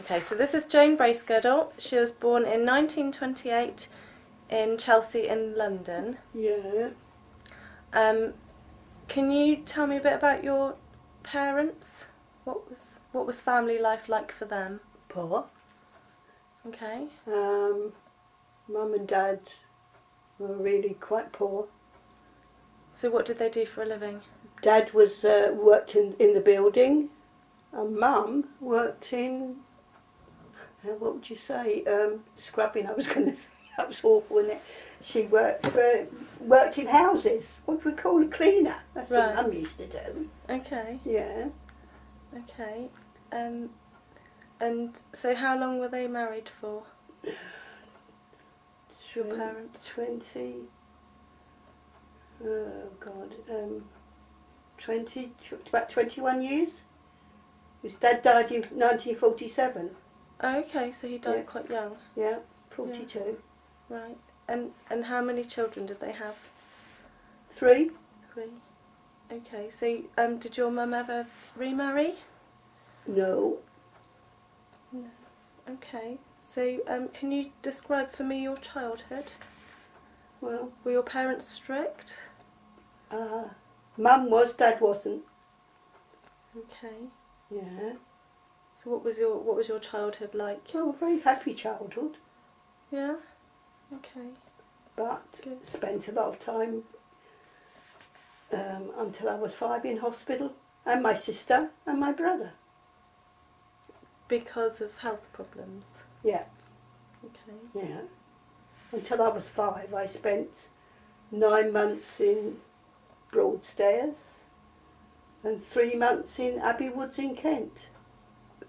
Okay, so this is Joan Bracegirdle. She was born in 1928 in Chelsea in London. Yeah. Can you tell me a bit about your parents? What was family life like for them? Poor. Okay. Mum and Dad were really quite poor. So what did they do for a living? Dad was worked in the building, and Mum worked in, what would you say, scrubbing. I was going to say, that was awful, wasn't it? She worked in houses. What do we call it? Cleaner. That's Right. what Mum used to do. Okay. Yeah. Okay. And so how long were they married for? Your parents? 20. Oh God. about 21 years. His dad died in 1947. Okay, so he died Yeah. quite young. Yeah, 42. Right. And how many children did they have? 3. 3. Okay, so did your mum ever remarry? No. No. Okay. So can you describe for me your childhood? Well, Were your parents strict? Mum was, Dad wasn't. Okay. Yeah. So what was your childhood like? Oh, a very happy childhood, Yeah. Okay. but Good. spent a lot of time until I was 5 in hospital, and my sister and my brother. Because of health problems. Yeah. Okay. Yeah. Until I was 5, I spent 9 months in Broadstairs and 3 months in Abbey Woods in Kent.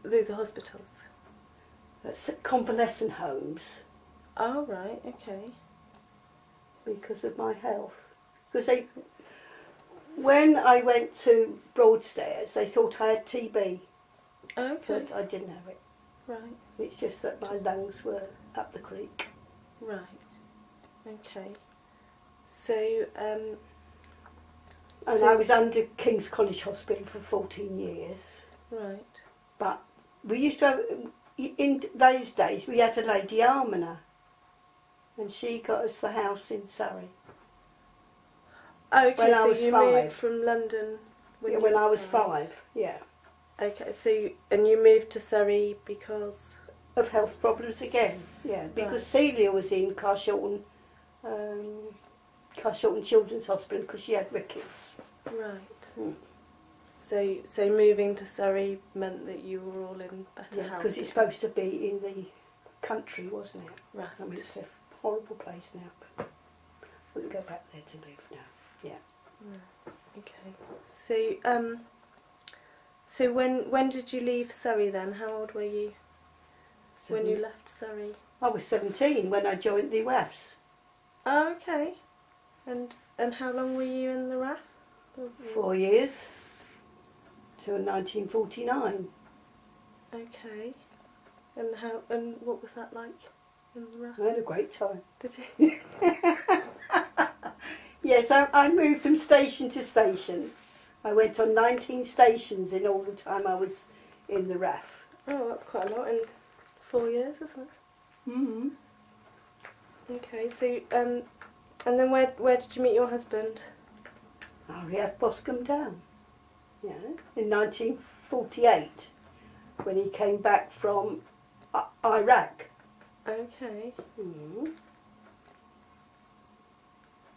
These are hospitals. That's convalescent homes Oh right. Okay. because of my health. Because when I went to Broadstairs, they thought I had TB, Okay. but I didn't have it. Right. It's just that my lungs were up the creek. Right. Okay. So And I was under King's College Hospital for 14 years. right. But we used to have, in those days, we had a lady almoner, and she got us the house in Surrey. Okay. When I so was you 5. moved from London when Yeah, you when were I was 5, yeah. Okay. So you moved to Surrey because. Of health problems again, yeah. Because Celia was in Carshalton Children's Hospital because she had rickets. Right. So moving to Surrey meant that you were all in better health. Because it's supposed to be in the country, wasn't it? Right. I mean, it's a horrible place now, but I wouldn't go back there to live now. Yeah. Okay. So when did you leave Surrey then? How old were you when you left Surrey? I was 17 when I joined the WAFs. Oh, okay. And how long were you in the RAF? 4 years till 1949. Okay. And what was that like in the RAF? I had a great time. Did you? Yes, I moved from station to station. I went on 19 stations in all the time I was in the RAF. Oh, that's quite a lot in 4 years, isn't it? Mm-hmm. Okay. So and then where did you meet your husband? RAF Boscombe Down. Yeah, in 1948 when he came back from Iraq. Okay. Mm-hmm.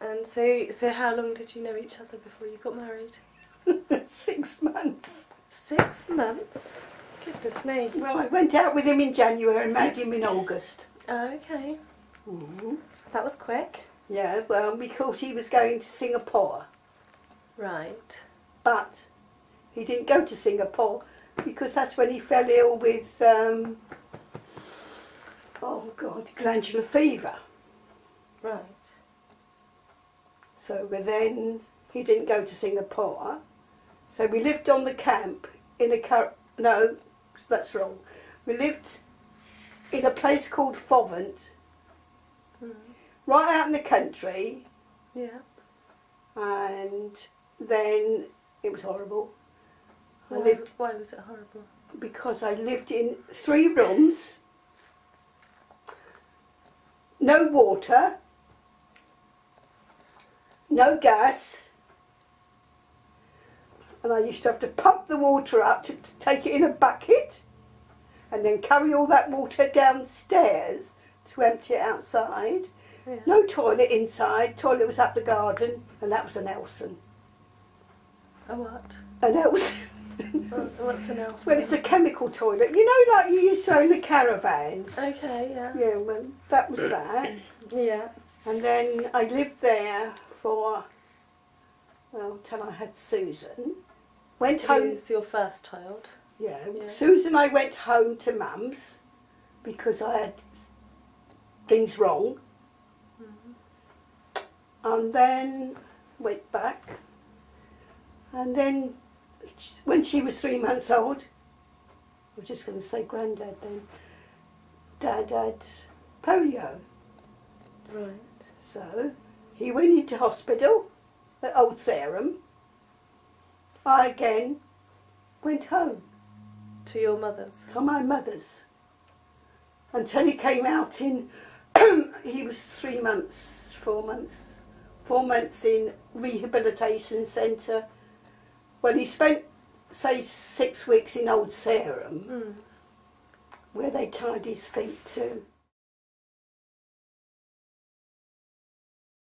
And so how long did you know each other before you got married? 6 months. 6 months? Goodness me. Well, I went out with him in January and married him in August. Okay. Mm-hmm. That was quick. Yeah, well, we thought he was going to Singapore, Right. but he didn't go to Singapore because that's when he fell ill with, glandular fever. Right. So then he didn't go to Singapore. So we lived on the camp in a no, that's wrong. We lived in a place called Fovant, right out in the country. Yeah. And then it was horrible. Why was it horrible? because I lived in 3 rooms, no water, no gas, and I used to have to pump the water up to take it in a bucket and then carry all that water downstairs to empty it outside. Yeah. No toilet inside, toilet was up the garden, and that was an Elson. A what? An Elson. What's an elf? Well, it's a chemical toilet. You know, like you used to own the caravans. Okay, yeah. Yeah, well, that was that. Yeah. And then I lived there for, well, till I had Susan. Went home. Who's your first child? Yeah. Yeah. Susan, I went home to Mum's because I had things wrong. And then went back. And then when she was 3 months old, I was just going to say Grandad then, Dad had polio. Right. So he went into hospital at Old Sarum. I again went home To your mother's? to my mother's until he came out in, he was 3 months, 4 months, 4 months in rehabilitation centre. Well, he spent, say, 6 weeks in Old Sarum, where they tied his feet to